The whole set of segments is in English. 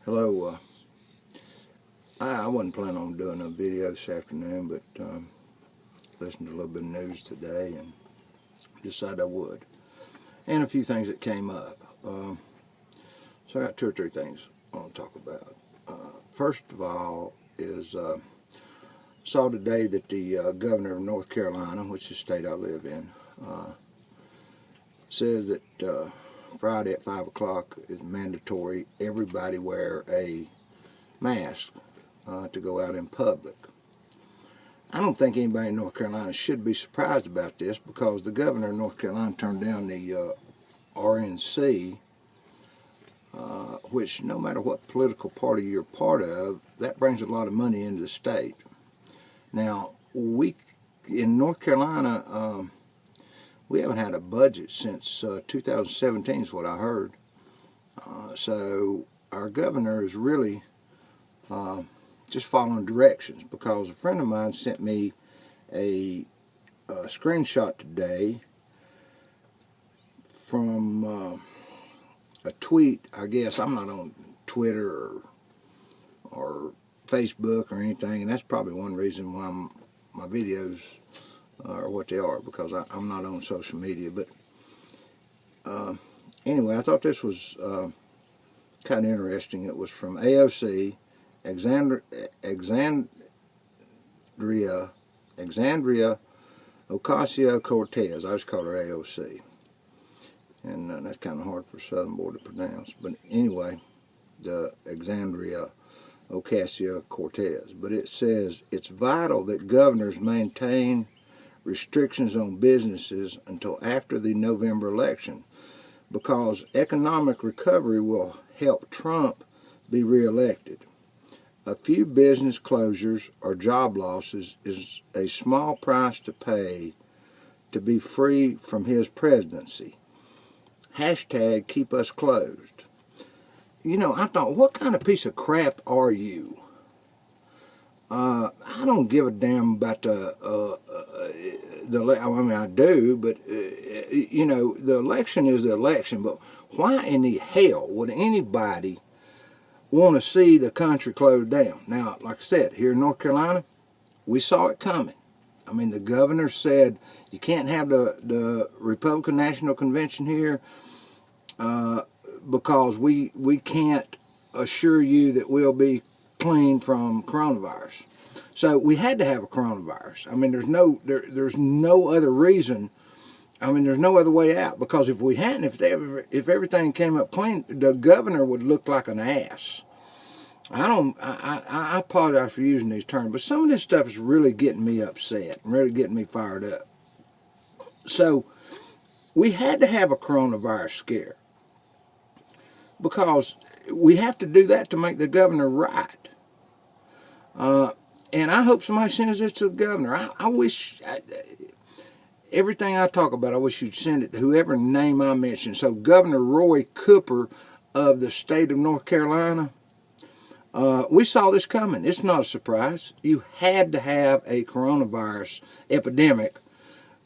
Hello. I wasn't planning on doing a video this afternoon, but listened to a little bit of news today and decided I would. And a few things that came up. So I got two or three things I want to talk about. First of all is saw today that the governor of North Carolina, which is the state I live in, says that Friday at 5 o'clock is mandatory. Everybody wear a mask to go out in public. I don't think anybody in North Carolina should be surprised about this, because the governor of North Carolina turned down the RNC, which no matter what political party you're part of, that brings a lot of money into the state. Now, we in North Carolina, we haven't had a budget since 2017 is what I heard. So our governor is really just following directions, because a friend of mine sent me a screenshot today from a tweet. I guess I'm not on Twitter or Facebook or anything, and that's probably one reason why my videos are what they are, because I'm not on social media. But anyway, I thought this was kind of interesting. It was from AOC, Alexandria Ocasio-Cortez. I just call her AOC. And that's kind of hard for a Southern boy to pronounce. But anyway, the Alexandria Ocasio-Cortez. But it says, it's vital that governors maintain restrictions on businesses until after the November election, because economic recovery will help Trump be reelected. A few business closures or job losses is a small price to pay to be free from his presidency. Hashtag keep us closed. You know, I thought, what kind of piece of crap are you? I don't give a damn about I mean, I do, but you know, the election is the election. But why in the hell would anybody want to see the country closed down? Now, like I said, here in North Carolina, we saw it coming. I mean, the governor said you can't have the Republican National Convention here because we can't assure you that we'll be clean from coronavirus. So we had to have a coronavirus. I mean, there's no other reason. I mean, there's no other way out, because if we hadn't, if everything came up clean, the governor would look like an ass. I apologize for using these terms, but some of this stuff is really getting me upset, really getting me fired up. So we had to have a coronavirus scare, because we have to do that to make the governor right. And I hope somebody sends this to the governor. I wish, everything I talk about, I wish you'd send it to whoever name I mentioned. So Governor Roy Cooper of the state of North Carolina, we saw this coming. It's not a surprise. You had to have a coronavirus epidemic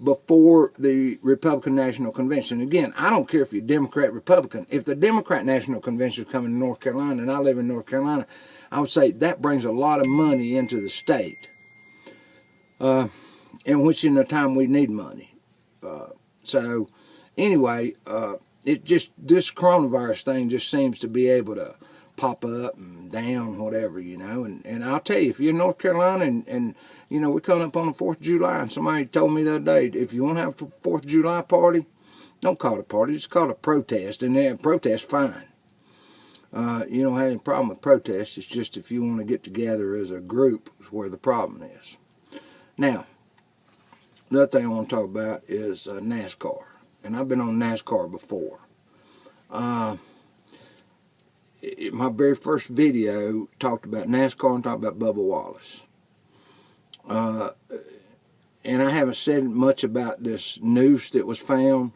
before the Republican National Convention. Again, I don't care if you're Democrat, Republican. If the Democrat National Convention is coming to North Carolina, and I live in North Carolina, I would say that brings a lot of money into the state, in which in a time we need money. So anyway, this coronavirus thing just seems to be able to pop up and down, whatever, you know. And I'll tell you, if you're in North Carolina and you know, we're coming up on the 4th of July, and somebody told me the other day, if you want to have a 4th of July party, don't call it a party, just call it a protest. And then protest, fine. You don't have any problem with protests. It's just if you want to get together as a group is where the problem is. Now, the other thing I want to talk about is NASCAR. And I've been on NASCAR before. My very first video talked about NASCAR and talked about Bubba Wallace. And I haven't said much about this noose that was found.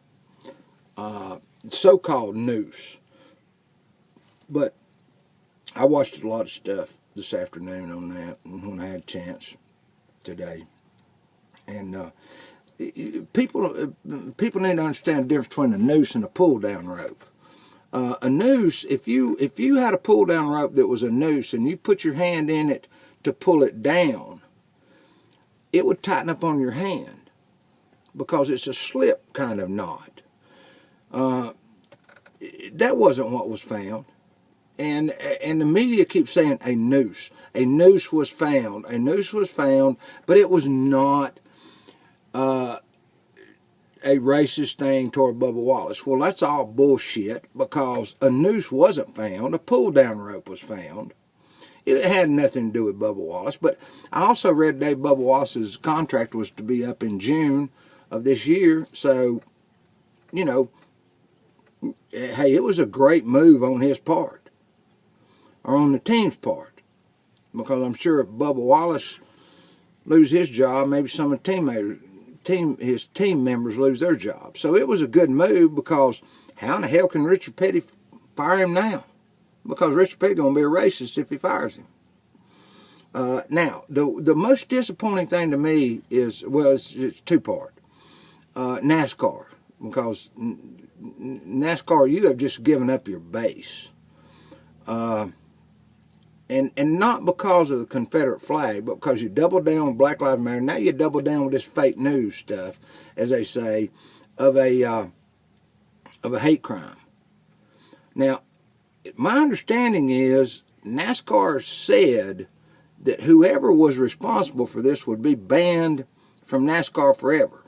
So-called noose. But I watched a lot of stuff this afternoon on that, when I had a chance today. And people need to understand the difference between a noose and a pull-down rope. A noose, if you had a pull down rope that was a noose and you put your hand in it to pull it down, it would tighten up on your hand because it's a slip kind of knot. That wasn't what was found. And the media keeps saying a noose. A noose was found. A noose was found, but it was not a racist thing toward Bubba Wallace. Well, that's all bullshit, because a noose wasn't found. A pull-down rope was found. It had nothing to do with Bubba Wallace. But I also read today Bubba Wallace's contract was to be up in June of this year. So, you know, hey, it was a great move on his part, or on the team's part, because I'm sure if Bubba Wallace lose his job, maybe some of the his team members lose their job. So it was a good move, because how in the hell can Richard Petty fire him now? Because Richard Petty going to be a racist if he fires him. Now, the most disappointing thing to me is, well, it's two-part. NASCAR, because NASCAR, you have just given up your base. And not because of the Confederate flag, but because you doubled down on Black Lives Matter. Now you double down with this fake news stuff, as they say, of a hate crime. Now, my understanding is NASCAR said that whoever was responsible for this would be banned from NASCAR forever.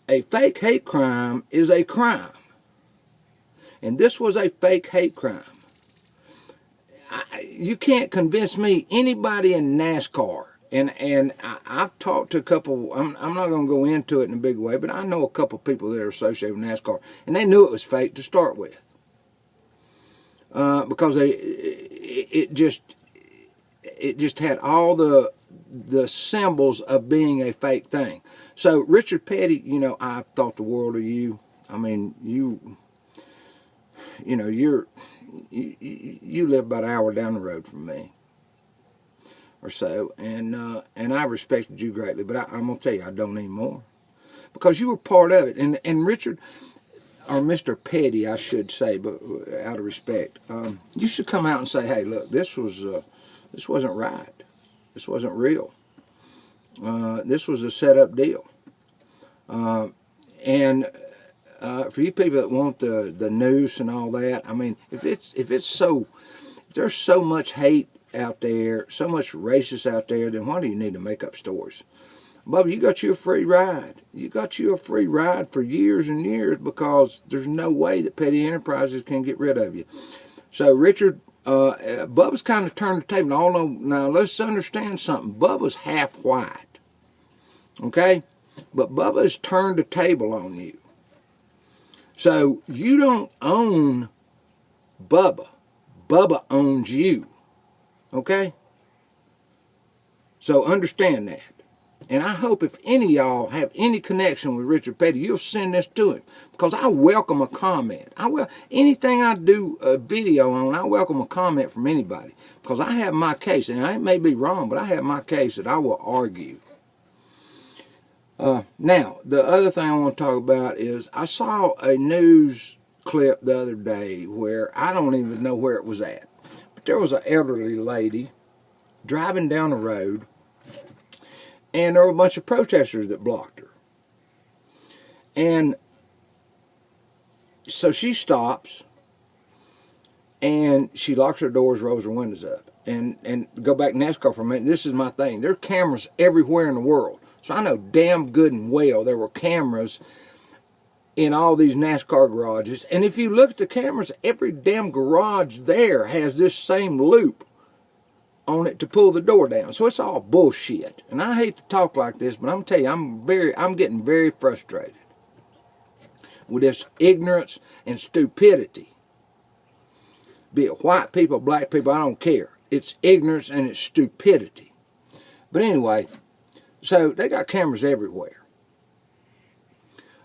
A fake hate crime is a crime, and this was a fake hate crime. You can't convince me, anybody in NASCAR, and I've talked to a couple, I'm not going to go into it in a big way, but I know a couple people that are associated with NASCAR, and they knew it was fake to start with. Because it just had all the symbols of being a fake thing. So Richard Petty, you know, I thought the world of you. I mean, you know, you live about an hour down the road from me, or so, and I respected you greatly, but I'm gonna tell you, I don't anymore, because you were part of it. And Richard, or Mr. Petty, I should say, but out of respect, you should come out and say, hey, look, this wasn't right, this wasn't real, this was a set up deal, and. For you people that want the noose and all that, I mean, if there's so much hate out there, so much racist out there, then why do you need to make up stories? Bubba, you got you a free ride. You got you a free ride for years and years, because there's no way that Petty Enterprises can get rid of you. So Richard, Bubba's kind of turned the table. Now let's understand something. Bubba's half white, okay? But Bubba has turned the table on you. So you don't own Bubba. Bubba owns you. Okay? So understand that. And I hope if any of y'all have any connection with Richard Petty, you'll send this to him. Because I welcome a comment. Anything I do a video on, I welcome a comment from anybody. Because I have my case, and I may be wrong, but I have my case that I will argue. Now, the other thing I want to talk about is I saw a news clip the other day where I don't even know where it was at. But there was an elderly lady driving down the road, and there were a bunch of protesters that blocked her. And so she stops, and she locks her doors, rolls her windows up. And go back to NASCAR for a minute. This is my thing. There are cameras everywhere in the world. So I know damn good and well there were cameras in all these NASCAR garages. And if you look at the cameras, every damn garage there has this same loop on it to pull the door down. So it's all bullshit. And I hate to talk like this, but I'm telling you, I'm getting very frustrated with this ignorance and stupidity. Be it white people, black people, I don't care. It's ignorance and it's stupidity. But anyway, so they got cameras everywhere.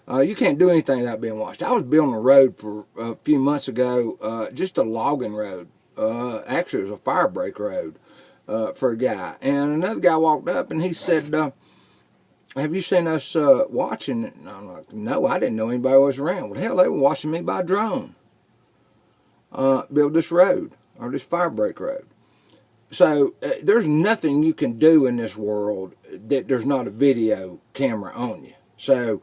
You can't do anything without being watched. I was building a road for a few months ago, just a logging road. Actually, it was a fire break road for a guy. And another guy walked up and he said, have you seen us watching? And I'm like, no, I didn't know anybody was around. Well, hell, they were watching me by drone build this road, or this fire break road. So there's nothing you can do in this world that there's not a video camera on you. So,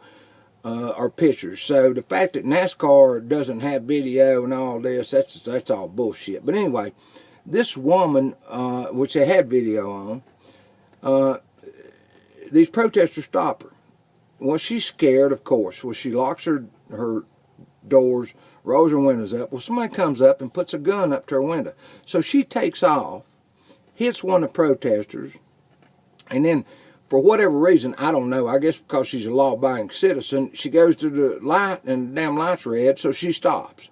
or pictures. So the fact that NASCAR doesn't have video and all this, that's all bullshit. But anyway, this woman, which they had video on, these protesters stop her. Well, she's scared, of course. Well, she locks her doors, rolls her windows up. Well, somebody comes up and puts a gun up to her window. So she takes off, hits one of the protesters, and then for whatever reason, I don't know, I guess because she's a law-abiding citizen, she goes to the light and the damn light's red, so she stops,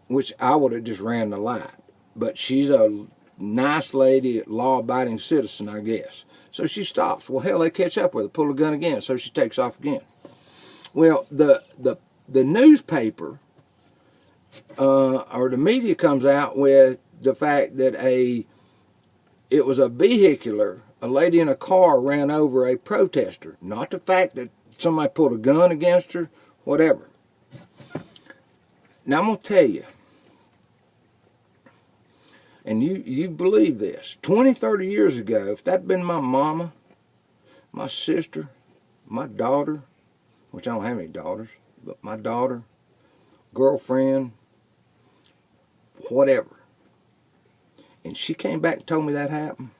which I would have just ran the light. But she's a nice lady, law-abiding citizen, I guess. So she stops. Well, hell, they catch up with her, pull the gun again, so she takes off again. Well, the newspaper or the media comes out with the fact that it was a lady in a car ran over a protester, not the fact that somebody pulled a gun against her, whatever. Now I'm going to tell you, and you believe this, 20, 30 years ago, if that'd been my mama, my sister, my daughter, which I don't have any daughters, but my daughter, girlfriend, whatever, and she came back and told me that happened,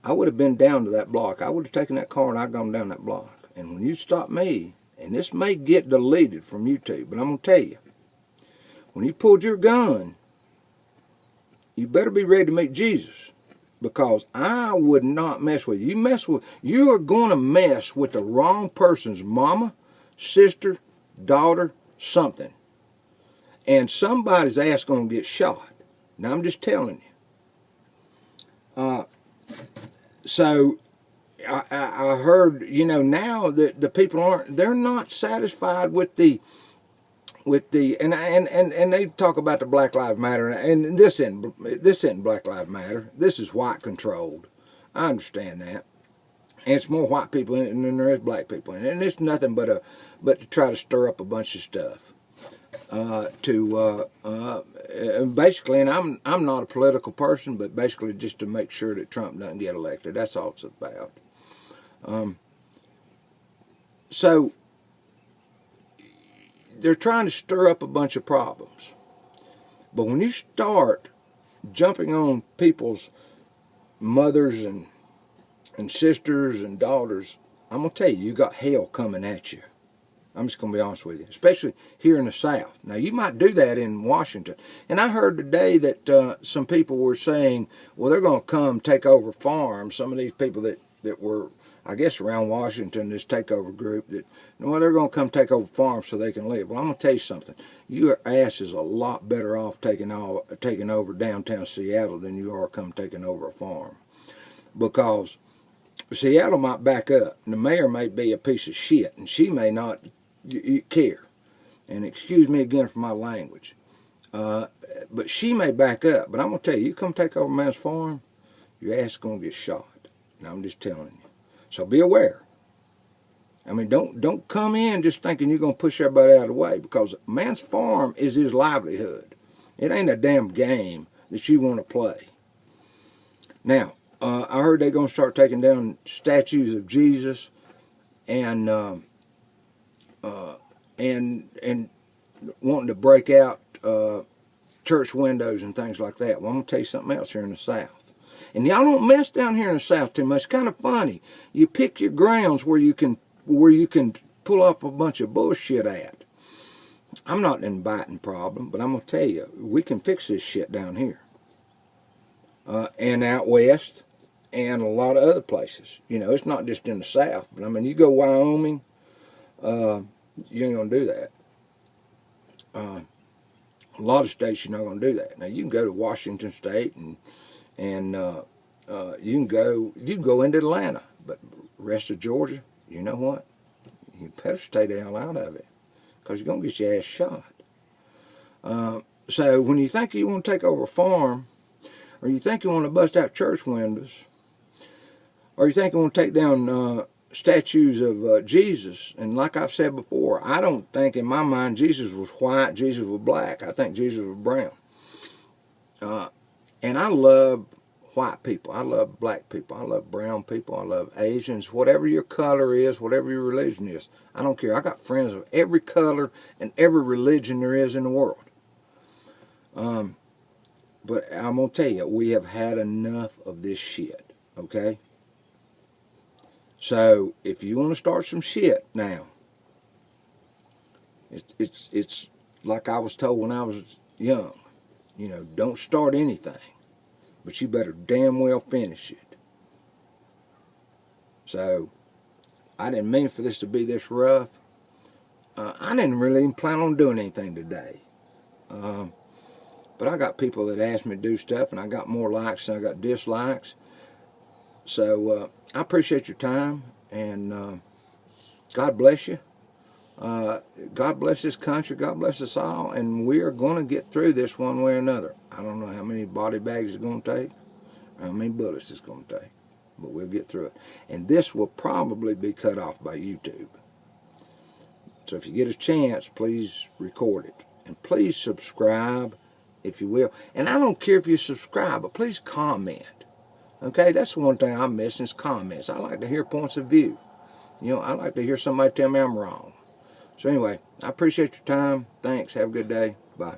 I would have been down to that block. I would have taken that car and I'd gone down that block. And when you stop me, and this may get deleted from YouTube, but I'm going to tell you, when you pulled your gun, you better be ready to meet Jesus, because I would not mess with you. You are going to mess with the wrong person's mama, sister, daughter, something. And somebody's ass going to get shot. Now, I'm just telling you. So I heard, now that the people they're not satisfied with the and they talk about the Black Lives Matter, and this isn't Black Lives Matter. This is white controlled. I understand that. And it's more white people in it than there is black people in it. And it's nothing but to try to stir up a bunch of stuff. Basically, and I'm not a political person, but basically just to make sure that Trump doesn't get elected. That's all it's about. So they're trying to stir up a bunch of problems. But when you start jumping on people's mothers and sisters and daughters, I'm going to tell you, you got hell coming at you. I'm just going to be honest with you, especially here in the South. Now, you might do that in Washington. And I heard today that some people were saying, well, they're going to come take over farms. Some of these people that were, I guess, around Washington, this takeover group, that, well, they're going to come take over farms so they can live. Well, I'm going to tell you something. Your ass is a lot better off taking over downtown Seattle than you are taking over a farm. Because Seattle might back up, and the mayor may be a piece of shit, and she may not care. And excuse me again for my language. But she may back up. But I'm going to tell you, you come take over a man's farm, your ass is going to get shot. Now, I'm just telling you. So be aware. I mean, don't come in just thinking you're going to push everybody out of the way, because a man's farm is his livelihood. It ain't a damn game that you want to play. Now, I heard they're going to start taking down statues of Jesus and wanting to break out church windows and things like that. Well, I'm going to tell you something else here in the South. And y'all don't mess down here in the South too much. It's kind of funny. You pick your grounds where you can pull up a bunch of bullshit at. I'm not an inviting problem, but I'm going to tell you, we can fix this shit down here. And out west, and a lot of other places. It's not just in the South, but I mean, you go Wyoming, you ain't gonna do that. A lot of states you're not gonna do that. Now you can go to Washington State, and you can go into Atlanta, but the rest of Georgia, you know what? You better stay the hell out of it, because you're gonna get your ass shot. So when you think you want to take over a farm, or you think you want to bust out church windows, Or you think I'm going to take down statues of Jesus? And like I've said before, I don't think in my mind Jesus was white, Jesus was black. I think Jesus was brown. And I love white people. I love black people. I love brown people. I love Asians. Whatever your color is, whatever your religion is, I don't care. I got friends of every color and every religion there is in the world. But I'm going to tell you, we have had enough of this shit, okay? So if you want to start some shit now, it's like I was told when I was young. You know, don't start anything, but you better damn well finish it. So I didn't mean for this to be this rough. I didn't really even plan on doing anything today. But I got people that asked me to do stuff, and I got more likes than I got dislikes. So I appreciate your time, and God bless you. God bless this country. God bless us all, and we are going to get through this one way or another. I don't know how many body bags it's going to take, or how many bullets it's going to take, but we'll get through it. And this will probably be cut off by YouTube. So if you get a chance, please record it. And please subscribe, if you will. And I don't care if you subscribe, but please comment. Okay, that's the one thing I'm missing is comments. I like to hear points of view. You know, I like to hear somebody tell me I'm wrong. So anyway, I appreciate your time. Thanks. Have a good day. Bye.